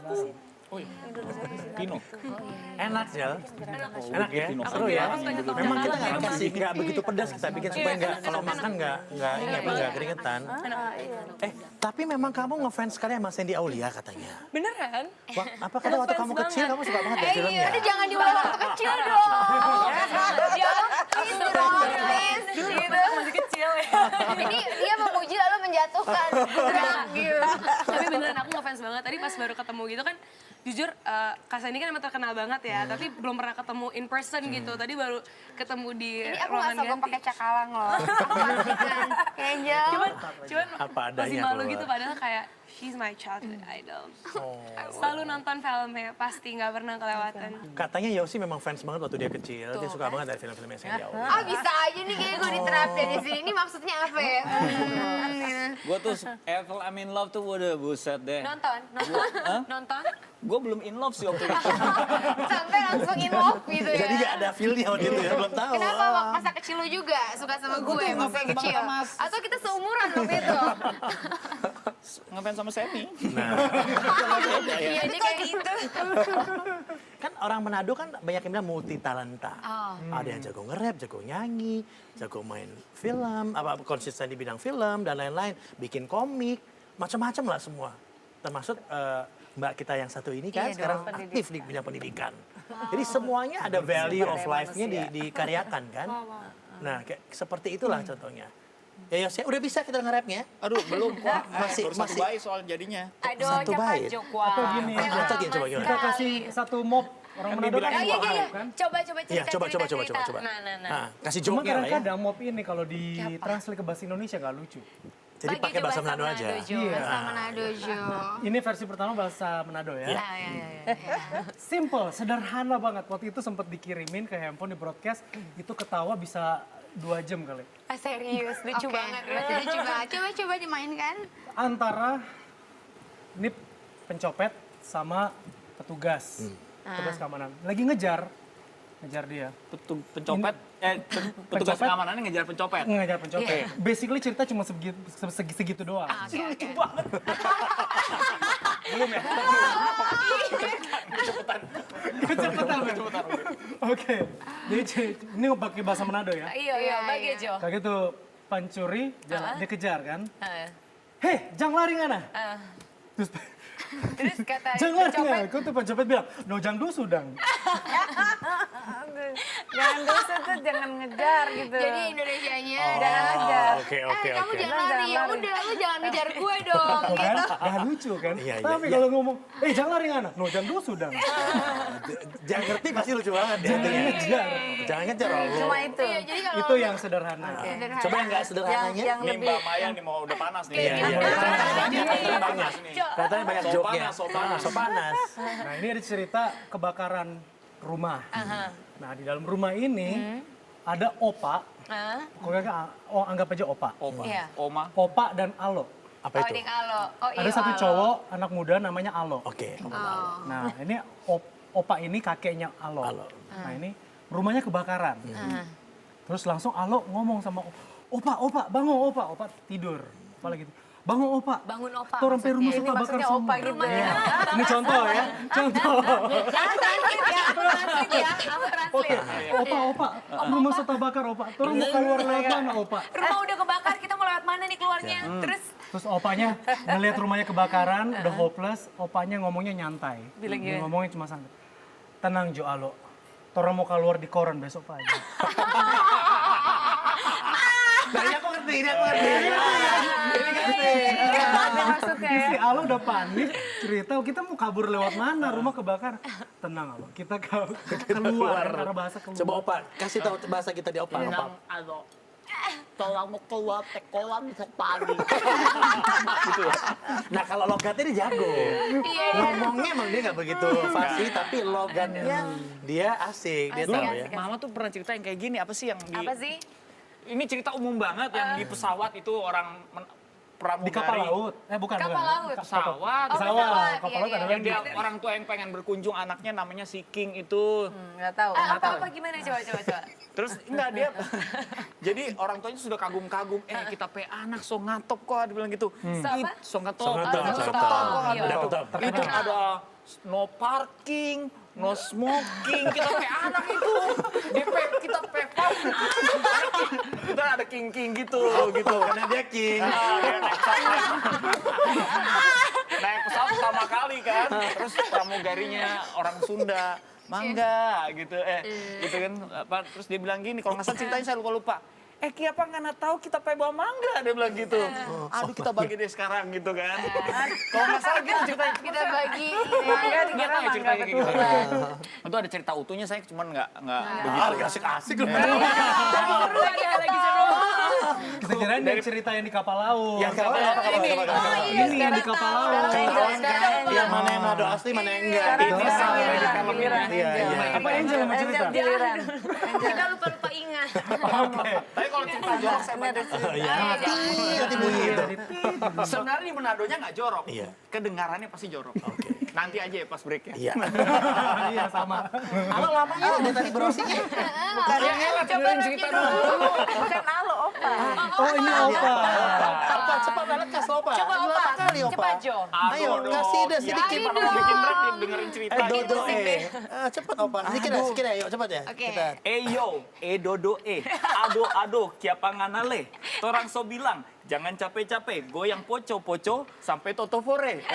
aku. Oh iya, Pino. Enak ya, enak ya, Pino. seru ya. Iya. Memang kita nggak kasih nggak begitu pedas, kita bikin supaya nggak kalau makan nggak ini apa nggak keringetan. Tapi memang kamu ngefans sekali sama Sandy Aulia katanya. Beneran? Wah, apa kata waktu kamu kecil kamu suka banget ya filmnya? Aduh, jangan diulang waktu kecil dong. Please dong, please. Gitu. Masih kecil ya. Ini dia memuji lalu menjatuhkan. Gerak gitu. Tapi beneran aku ngefans banget. Tadi pas baru ketemu gitu kan, jujur Kak Sandy kan emang terkenal banget ya, tapi belum pernah ketemu in person gitu. Tadi baru ketemu di Ini aku nggak ruangan sanggup ganti. pakai cakalang loh. Aku pastikan. Angel. Cuman Apa adanya masih malu keluar. gitu padahal kayak she's my childhood idol. Selalu nonton filmnya, pasti nggak pernah kelewatan. Katanya Yosi memang fans banget waktu dia kecil, dia suka banget dari film-filmnya Sandy Aulia. Ah bisa aja nih kayak gue diterapin di sini. Ini maksudnya apa ya? Gue tuh Eiffel I'm in Love tuh udah buset deh. Nonton. Nonton? Gue belum in love sih waktu itu. Sampai langsung in love gitu ya. Jadi nggak ada feel-nya waktu itu ya, belum tahu. Kenapa masa kecil lu juga suka sama gue masa kecil? Atau kita seumuran waktu itu? Ngefans sama Semi. Nah, Iya ini kayak gitu. kan orang Manado kan banyak yang bilang multi talenta. Ada yang jago nge-rap, jago nyanyi, jago main film, apa konsisten di bidang film dan lain-lain, bikin komik, macam-macam lah semua. Termasuk Mbak kita yang satu ini kan sekarang aktif di bidang pendidikan. Jadi semuanya ada value of life-nya dikaryakan kan. Nah, kayak seperti itulah contohnya. Ya Yos, udah bisa kita nge-rapnya? Aduh belum kok. Masih- Baru satu masih. bayi soal jadinya. Aduh, Satu cepat bait. Jokwa. Atau gini aja. Coba gimana? Kita kasih satu mop orang Kan Manado dibilang kan dua dua Iya, kan. coba Iya, cerita. coba. Nah. Nah, kasih Cuma joke-nya lah ya. kadang-kadang mop ini kalau ditranslate ke bahasa Indonesia nggak lucu. Jadi pakai bahasa Manado aja. Iya. Bahasa Manado, Jo. Ini versi pertama bahasa Manado ya. Iya. Simple, sederhana banget. Waktu itu sempat dikirimin ke handphone di broadcast, itu ketawa bisa 2 jam kali. Ah, serius, lucu banget. Lucu banget. Coba dimainkan. Antara ini pencopet sama petugas. Petugas keamanan. Lagi ngejar dia. Pencopet, petugas Pencopet. keamanannya ngejar pencopet. Ngejar pencopet. Basically cerita cuma segitu doang. Oke. Belum ya? Cepetan. Oke. Jadi ini pakai bahasa Manado ya. Iya, bagi Jo. Kayak gitu pencuri dia kejar kan. Hei, jangan lari ngana. Terus Terus kata jangan lari pencopet, ngana. Kau tuh pencopet bilang, no jangan dulu sudang. Jangan dosa tuh jangan ngejar gitu. jadi Indonesianya Jangan ngejar. Oke. kamu jangan lari, ya lari. udah lu jangan ngejar gue dong. Tuh kan? Gak lucu kan? Iya, Tapi iya. kalau ngomong, jangan lari ngana. No jangan dulu sudang. Jangan ngerti pasti lucu banget ya. Jangan ngejar. Jangan ngejar Allah. Cuma itu. Iya, jadi kalau Itu yang sederhana. sederhana. Coba yang nggak sederhananya. Yang Nih lebih Mbak Maya nih mau udah panas nih. Iya. Katanya banyak. Katanya banyak joke-nya. Sopanas. Nah ini ada cerita kebakaran rumah. Nah di dalam rumah ini ada opa. Pokoknya anggap aja opa. Oma. Iya. Oma. Opa dan Alo. Apa Oh, itu? Dik Alo. Oh, iya. Ada satu Alo. cowok anak muda namanya Alo. Oke. Nah ini opa ini kakeknya Alo. Alo. Nah ini rumahnya kebakaran. Terus langsung Alo ngomong sama opa bangun opa. Opa tidur. Opa lagi bangun opa. Bangun opa. Tuh sampai rumah Ini suka bakar maksudnya semua. opa gitu ya. Ini contoh ya. Contoh. Translate ya, aku Oke, translate. opa, rumah suka bakar opa. Terus mau keluar lewat mana opa? Rumah udah kebakar, kita mau lewat mana nih keluarnya? Terus Terus opanya ngeliat rumahnya kebakaran, udah hopeless, opanya ngomongnya nyantai. Bilang Dia gimana? ngomongnya cuma santai. Tenang Jo Alo, Tora mau keluar di koran besok pagi. Nah, ini aku ngerti. Ada maksudnya ya. Si Alo udah panik, cerita kita mau kabur lewat mana, rumah kebakar. Tenang Alo, kita keluar, karena bahasa keluar. Coba Opa, kasih tahu bahasa kita di Opa. Opa. Alo. Tolong mau keluar tekolan besok pagi. Nah, kalau logatnya dia jago. Ngomongnya emang dia nggak begitu fasih, tapi logatnya dia asik, dia tahu ya. Mama tuh pernah cerita yang kayak gini, apa sih yang di... apa sih? Ini cerita umum banget yang di pesawat itu orang pramugari. Di kapal laut, bukan. Kapal bukan. laut. Pesawat. pesawat, Kapal laut iya, ada iya. Yang lagi. dia orang tua yang pengen berkunjung anaknya namanya si King itu. Nggak tahu. Apa gimana coba. Terus enggak dia. Jadi orang tuanya sudah kagum-kagum. Kita pe anak so ngatop kok dia bilang gitu. Apa? So ngatop. So ngatop, So so ngatop. ngatop. Ada Ngatop. itu ada no parking, no smoking, kita kayak anak itu. DP kita pepam. Kita ada king gitu. Karena dia king. Naik pesawat pertama kali kan, terus pramugarinya orang Sunda, mangga gitu, gitu kan. Terus dia bilang gini, kalau nggak salah ceritanya saya lupa. Ki apa nggak tahu kita bawa mangga, dia bilang gitu. Aduh kita bagi deh sekarang gitu kan. Kalau nggak salah gitu ceritanya. Kita bagi. Mangga Nggak dikira tahu ya mangga ceritanya kayak gitu. betulan. Itu ada cerita utuhnya saya cuman nggak begitu. Ah, asik-asik loh. Lagi seru. Kita kirain dari cerita yang di kapal laut. Yang kapal apa? Ini yang di kapal laut. Ketahuan kan? Yang mana yang Manado asli, mana yang enggak. Sekarang Gitu. giliran, Iya, giliran iya. Angel. Apa Angel yang mau cerita? Giliran. Kita lupa-lupa ingat. Tapi kalau cerita jorok saya banyak. Iya, nanti bunyi itu. Sebenarnya di Manadonya nggak jorok. Iya. Kedengarannya pasti jorok. Oke. Nanti aja ya pas break ya. Iya. Iya sama. Halo, lamanya udah tadi browsingnya. Coba cerita dulu. Bukan halo, Opa. Oh ini Opa. Apa cepat banget kasih Opa. Coba Opa. Kali Opa. Cepat Jo. Ayo, kasih deh sedikit. Gimana mau bikin rap ya, dengerin cerita gitu. Dodo cepat Opa. Sedikit ayo cepat ya. Oke. Kita. Yo, dodo ado kiapanganale. Torang so bilang, jangan capek-capek, goyang poco-poco sampai totofore.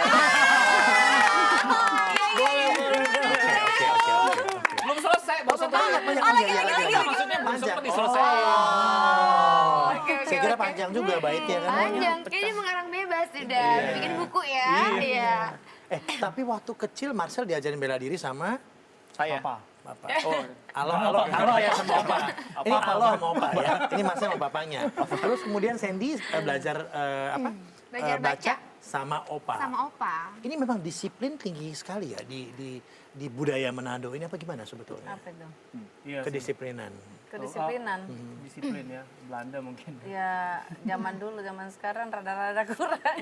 Belum selesai, baru satu Banyak. maksudnya belum sempat diselesaikan. Saya kira panjang juga baitnya kan. Panjang, kayaknya mengarang bebas udah. Bikin buku ya. Iya. Tapi waktu kecil Marcel diajarin bela diri sama Saya. Apa? Bapak. Oh, halo ya sama Opa. Ini halo sama Opa ya. Ini Marcel sama bapaknya. Terus kemudian Sandy belajar apa? Belajar baca. Sama Opa. Sama Opa. Ini memang disiplin tinggi sekali ya di budaya Manado ini apa gimana sebetulnya? Apa itu? Iya sih. Kedisiplinan. Kedisiplinan. Disiplin ya, Belanda mungkin. Ya zaman dulu, zaman sekarang rada-rada kurang.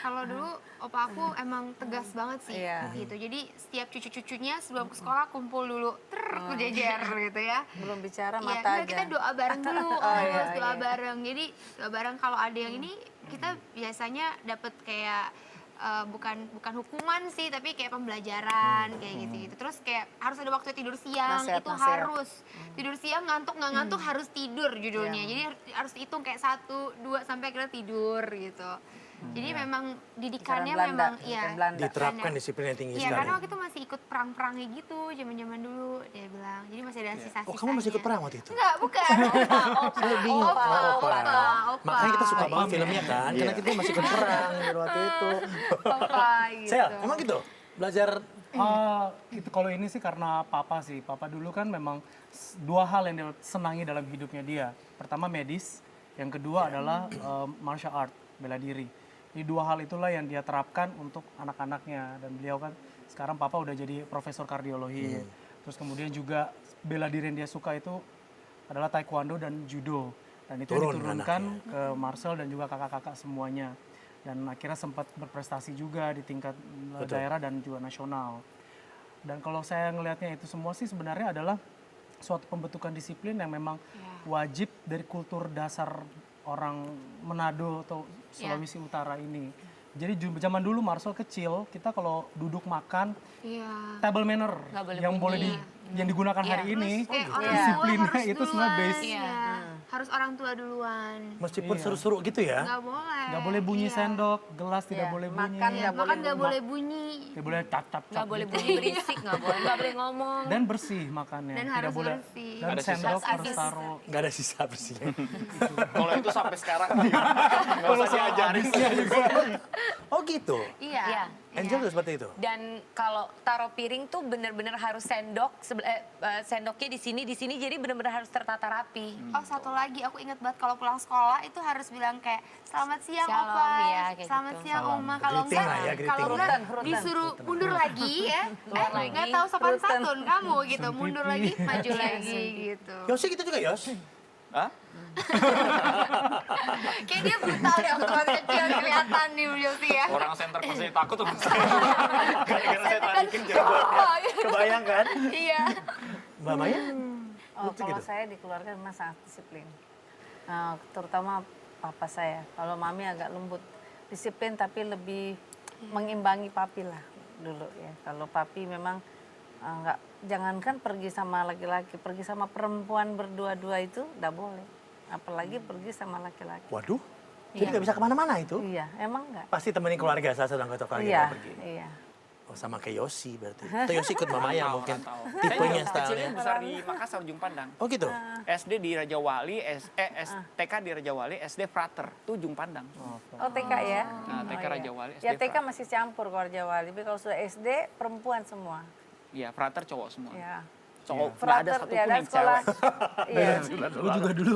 Kalau dulu opa aku emang tegas banget sih Iya. gitu. Jadi setiap cucu-cucunya sebelum ke sekolah kumpul dulu, aku jajar gitu ya. Belum bicara Iya, mata enggak, aja. kita doa bareng dulu, iya, harus doa iya. bareng. Jadi doa bareng kalau ada yang ini kita biasanya dapat kayak bukan hukuman sih, tapi kayak pembelajaran kayak gitu. Terus kayak harus ada waktu tidur siang, Nasihat, itu nasihat. harus tidur siang, ngantuk nggak ngantuk harus tidur judulnya. Iya. Jadi harus hitung kayak 1, 2 sampai akhirnya tidur gitu. Jadi memang didikannya Belanda, memang iya bukan Belanda. Diterapkan disiplin yang tinggi Iya, sekali. karena waktu itu masih ikut perang-perangnya gitu, zaman-zaman dulu dia bilang. Jadi masih ada sisa-sisanya. Oh, kamu masih ikut perang waktu itu? Enggak, bukan. Saya bingung. Opa. Makanya kita suka banget filmnya kan, karena kita masih ikut perang waktu itu. Opa gitu. Sel, emang gitu? Belajar Itu kalau ini sih karena papa sih. Papa dulu kan memang dua hal yang dia senangi dalam hidupnya dia. Pertama medis, yang kedua adalah martial art, bela diri. Jadi dua hal itulah yang dia terapkan untuk anak-anaknya. Dan beliau kan sekarang papa udah jadi profesor kardiologi. Terus kemudian juga bela diri yang dia suka itu adalah taekwondo dan judo. Dan itu Turun diturunkan ke Marcel dan juga kakak-kakak semuanya. Dan akhirnya sempat berprestasi juga di tingkat daerah dan juga nasional. Dan kalau saya ngelihatnya itu semua sih sebenarnya adalah suatu pembentukan disiplin yang memang wajib dari kultur dasar orang Manado atau Sulawesi Utara ini. Jadi zaman dulu Marcel kecil, kita kalau duduk makan, Iya. table manner Nggak boleh yang bunyi. boleh yang digunakan hari ini, Terus kayak orang tua disiplinnya harus itu sebenarnya duluan. base. Iya. Harus orang tua duluan. meskipun seru-seru gitu ya. Nggak boleh. Nggak boleh bunyi Iya. sendok, gelas tidak Iya, boleh bunyi. makan Iya, nggak makan boleh nggak boleh bunyi. Tidak boleh cap-cap. Nggak boleh bunyi berisik, nggak boleh ngomong. Dan bersih makannya. Dan tidak harus boleh. bersih. Dan Ada sendok sisa. harus taruh. Nggak ada sisa bersihnya. Kalau itu sampai sekarang nggak usah diajarin. Oh gitu. Iya. Iya. Angel tuh seperti itu. Dan kalau taruh piring tuh bener-bener harus sendoknya di sini, jadi bener-bener harus tertata rapi. Oh, satu lagi aku ingat banget kalau pulang sekolah itu harus bilang kayak selamat siang Shalom, Opa, ya, kayak selamat gitu. siang Salam. Oma. Kalau Greeting enggak, lah ya, greeting. kalau enggak Hurutan. disuruh mundur lagi ya. lagi. Nggak tahu sopan Hurutan. santun kamu gitu, mundur pipi. lagi, maju lagi gitu. Yosi gitu juga Yos. Hah? Kayak dia brutal ya waktu masih kecil kelihatan nih beliau sih ya. Orang center pasti takut tuh. Gara-gara saya tarikin jago. Kebayang kan? Iya. Mbak Maya? Oh, Lucu kalau gitu. saya di keluarga memang sangat disiplin. Terutama papa saya. Kalau mami agak lembut. Disiplin tapi lebih mengimbangi papi lah. dulu ya. Kalau papi memang nggak, jangankan pergi sama laki-laki, pergi sama perempuan berdua-dua itu nggak boleh. Apalagi pergi sama laki-laki. Waduh, jadi nggak bisa kemana-mana itu? Iya, emang nggak. Pasti temenin keluarga saya sedang ke keluarga Iya, pergi. iya. Oh, sama kayak Yosi berarti. Atau Yosi ikut Mamaya mungkin. Rantau. Tipenya Saya kecilnya stylenya. besar di Makassar, Ujung Pandang. Oh gitu? SD di Raja Wali, TK di Raja Wali, SD Frater, itu Ujung Pandang. Oh TK ya? Nah, TK Oh, Raja Wali, SD Ya TK Frater. masih campur kalau Raja Wali, tapi kalau sudah SD perempuan semua. Iya, Frater cowok semua. Ya. Cowok, nggak ada Frater, satupun ya, dan yang sekolah. cewek. Iya. Gue juga dulu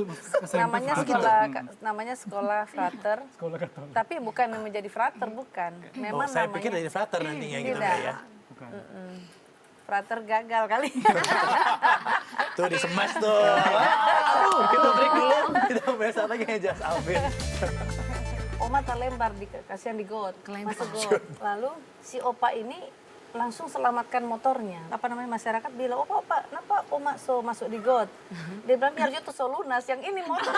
Namanya sekolah frater. sekolah Katolik. Tapi bukan menjadi frater, bukan. Oh, Memang saya namanya. pikir dari frater nantinya gitu Tidak. ya. Bukan. Frater gagal kali. Tuh disemas tuh. Aduh, kita break dulu. Kita besok lagi ngejas Alvin. Oma terlempar kasihan di got, masuk got. Lalu si opa ini langsung selamatkan motornya. Apa namanya, masyarakat bilang, opa, kenapa oma masuk di got? Dia bilang, biar itu so lunas, yang ini motor.